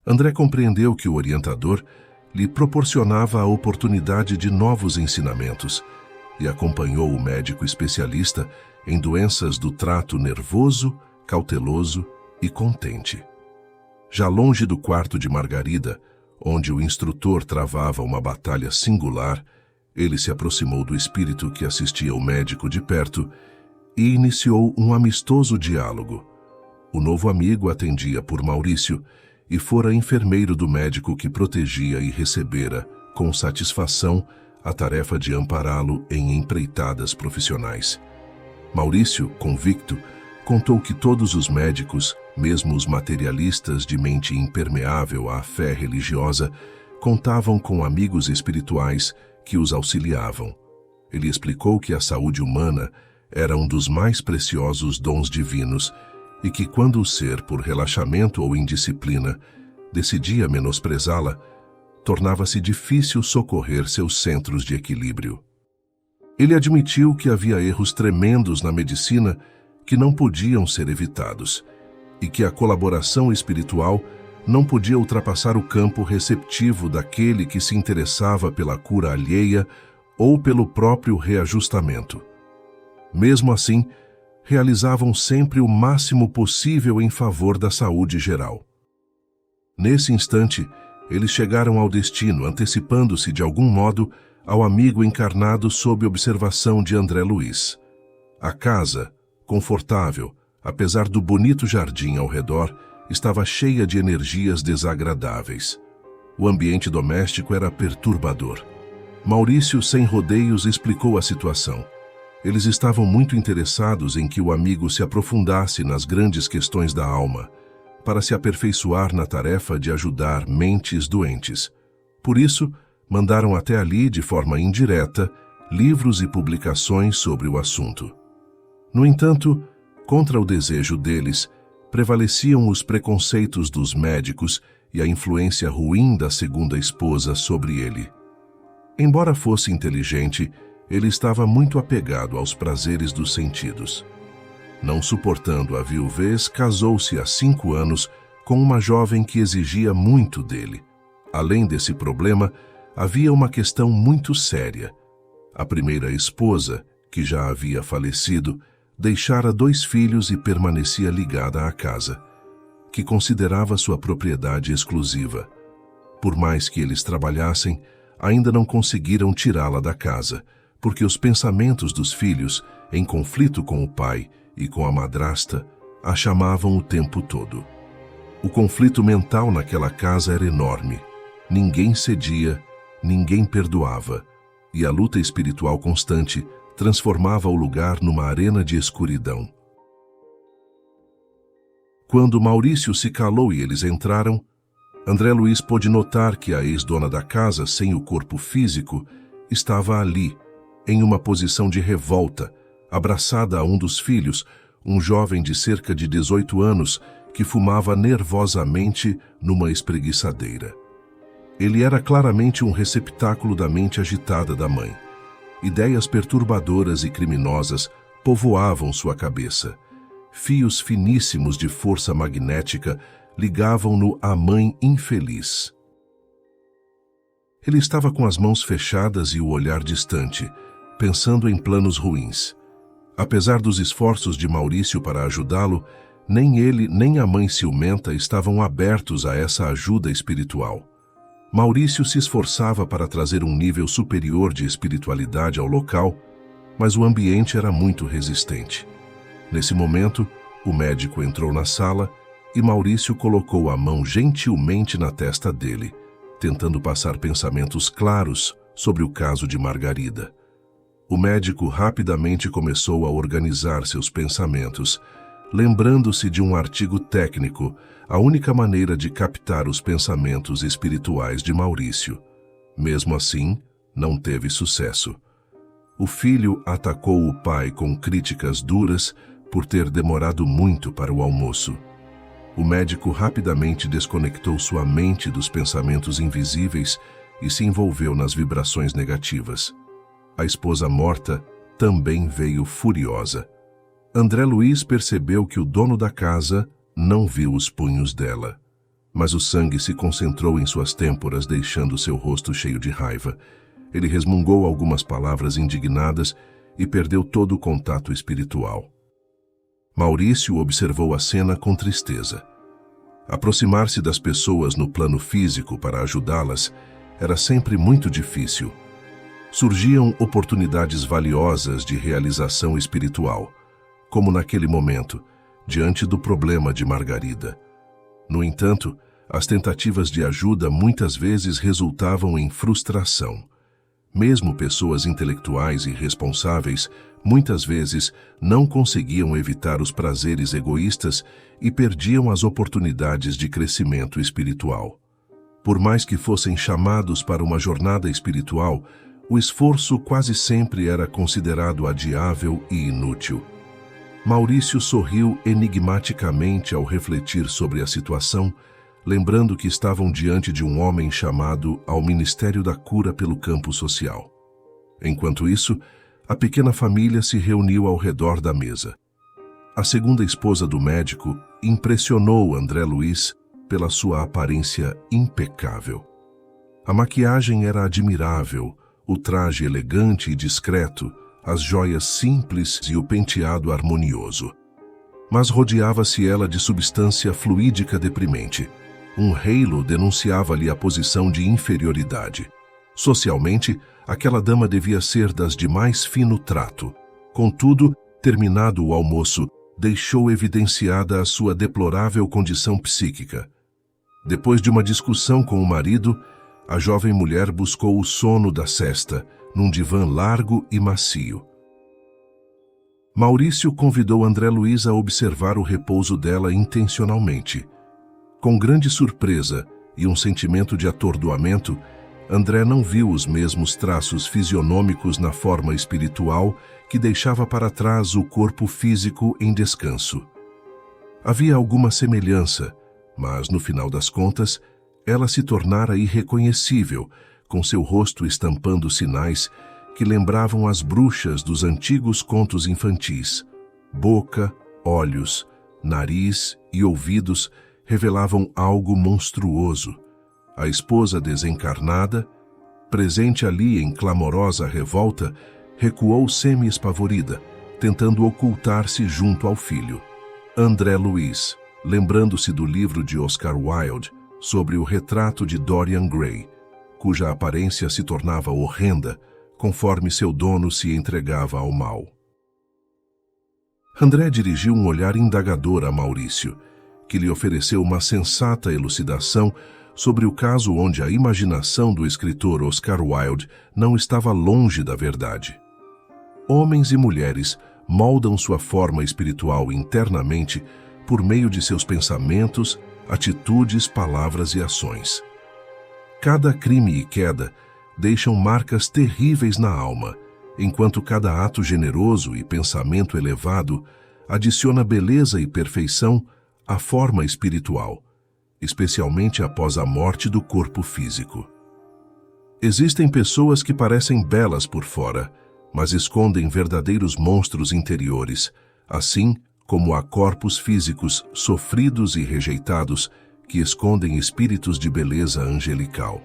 André compreendeu que o orientador lhe proporcionava a oportunidade de novos ensinamentos e acompanhou o médico especialista em doenças do trato nervoso, cauteloso e contente. Já longe do quarto de Margarida, onde o instrutor travava uma batalha singular, ele se aproximou do espírito que assistia o médico de perto e iniciou um amistoso diálogo. O novo amigo atendia por Maurício e fora enfermeiro do médico que protegia e recebera, com satisfação, a tarefa de ampará-lo em empreitadas profissionais. Maurício, convicto, contou que todos os médicos, mesmo os materialistas de mente impermeável à fé religiosa, contavam com amigos espirituais que os auxiliavam. Ele explicou que a saúde humana era um dos mais preciosos dons divinos e que quando o ser, por relaxamento ou indisciplina, decidia menosprezá-la, tornava-se difícil socorrer seus centros de equilíbrio. Ele admitiu que havia erros tremendos na medicina que não podiam ser evitados e que a colaboração espiritual não podia ultrapassar o campo receptivo daquele que se interessava pela cura alheia ou pelo próprio reajustamento. Mesmo assim, realizavam sempre o máximo possível em favor da saúde geral. Nesse instante, eles chegaram ao destino, antecipando-se de algum modo ao amigo encarnado sob observação de André Luiz. A casa, confortável, apesar do bonito jardim ao redor, estava cheia de energias desagradáveis. O ambiente doméstico era perturbador. Maurício, sem rodeios, explicou a situação. Eles estavam muito interessados em que o amigo se aprofundasse nas grandes questões da alma, para se aperfeiçoar na tarefa de ajudar mentes doentes. Por isso, mandaram até ali, de forma indireta, livros e publicações sobre o assunto. No entanto, contra o desejo deles, prevaleciam os preconceitos dos médicos e a influência ruim da segunda esposa sobre ele. Embora fosse inteligente, ele estava muito apegado aos prazeres dos sentidos. Não suportando a viuvez, casou-se há 5 anos com uma jovem que exigia muito dele. Além desse problema, havia uma questão muito séria. A primeira esposa, que já havia falecido, deixara 2 filhos e permanecia ligada à casa, que considerava sua propriedade exclusiva. Por mais que eles trabalhassem, ainda não conseguiram tirá-la da casa, porque os pensamentos dos filhos, em conflito com o pai e com a madrasta, a chamavam o tempo todo. O conflito mental naquela casa era enorme. Ninguém cedia, ninguém perdoava, e a luta espiritual constante transformava o lugar numa arena de escuridão. Quando Maurício se calou e eles entraram, André Luiz pôde notar que a ex-dona da casa, sem o corpo físico, estava ali, em uma posição de revolta, abraçada a um dos filhos, um jovem de cerca de 18 anos, que fumava nervosamente numa espreguiçadeira. Ele era claramente um receptáculo da mente agitada da mãe. Ideias perturbadoras e criminosas povoavam sua cabeça. Fios finíssimos de força magnética ligavam-no à mãe infeliz. Ele estava com as mãos fechadas e o olhar distante, pensando em planos ruins. Apesar dos esforços de Maurício para ajudá-lo, nem ele nem a mãe ciumenta estavam abertos a essa ajuda espiritual. Maurício se esforçava para trazer um nível superior de espiritualidade ao local, mas o ambiente era muito resistente. Nesse momento, o médico entrou na sala e Maurício colocou a mão gentilmente na testa dele, tentando passar pensamentos claros sobre o caso de Margarida. O médico rapidamente começou a organizar seus pensamentos, lembrando-se de um artigo técnico, a única maneira de captar os pensamentos espirituais de Maurício. Mesmo assim, não teve sucesso. O filho atacou o pai com críticas duras por ter demorado muito para o almoço. O médico rapidamente desconectou sua mente dos pensamentos invisíveis e se envolveu nas vibrações negativas. A esposa morta também veio furiosa. André Luiz percebeu que o dono da casa não viu os punhos dela. mas o sangue se concentrou em suas têmporas, deixando seu rosto cheio de raiva. Ele resmungou algumas palavras indignadas e perdeu todo o contato espiritual. Maurício observou a cena com tristeza. Aproximar-se das pessoas no plano físico para ajudá-las era sempre muito difícil. Surgiam oportunidades valiosas de realização espiritual, como naquele momento, diante do problema de Margarida. No entanto, as tentativas de ajuda muitas vezes resultavam em frustração. Mesmo pessoas intelectuais e responsáveis muitas vezes não conseguiam evitar os prazeres egoístas e perdiam as oportunidades de crescimento espiritual. Por mais que fossem chamados para uma jornada espiritual, o esforço quase sempre era considerado adiável e inútil. Maurício sorriu enigmaticamente ao refletir sobre a situação, lembrando que estavam diante de um homem chamado ao Ministério da Cura pelo campo social. Enquanto isso, a pequena família se reuniu ao redor da mesa. A segunda esposa do médico impressionou André Luiz pela sua aparência impecável. A maquiagem era admirável, o traje elegante e discreto, as joias simples e o penteado harmonioso. Mas rodeava-se ela de substância fluídica deprimente. Um halo denunciava-lhe a posição de inferioridade. Socialmente, aquela dama devia ser das de mais fino trato. Contudo, terminado o almoço, deixou evidenciada a sua deplorável condição psíquica. Depois de uma discussão com o marido, a jovem mulher buscou o sono da sesta, num divã largo e macio. Maurício convidou André Luiz a observar o repouso dela intencionalmente. Com grande surpresa e um sentimento de atordoamento, André não viu os mesmos traços fisionômicos na forma espiritual que deixava para trás o corpo físico em descanso. Havia alguma semelhança, mas, no final das contas, ela se tornara irreconhecível, com seu rosto estampando sinais que lembravam as bruxas dos antigos contos infantis. Boca, olhos, nariz e ouvidos revelavam algo monstruoso. A esposa desencarnada, presente ali em clamorosa revolta, recuou semi-espavorida, tentando ocultar-se junto ao filho. André Luiz, lembrando-se do livro de Oscar Wilde sobre o retrato de Dorian Gray, cuja aparência se tornava horrenda conforme seu dono se entregava ao mal. André dirigiu um olhar indagador a Maurício, que lhe ofereceu uma sensata elucidação sobre o caso onde a imaginação do escritor Oscar Wilde não estava longe da verdade. Homens e mulheres moldam sua forma espiritual internamente por meio de seus pensamentos, atitudes, palavras e ações. Cada crime e queda deixam marcas terríveis na alma, enquanto cada ato generoso e pensamento elevado adiciona beleza e perfeição à forma espiritual, especialmente após a morte do corpo físico. Existem pessoas que parecem belas por fora, mas escondem verdadeiros monstros interiores, assim como há corpos físicos sofridos e rejeitados que escondem espíritos de beleza angelical.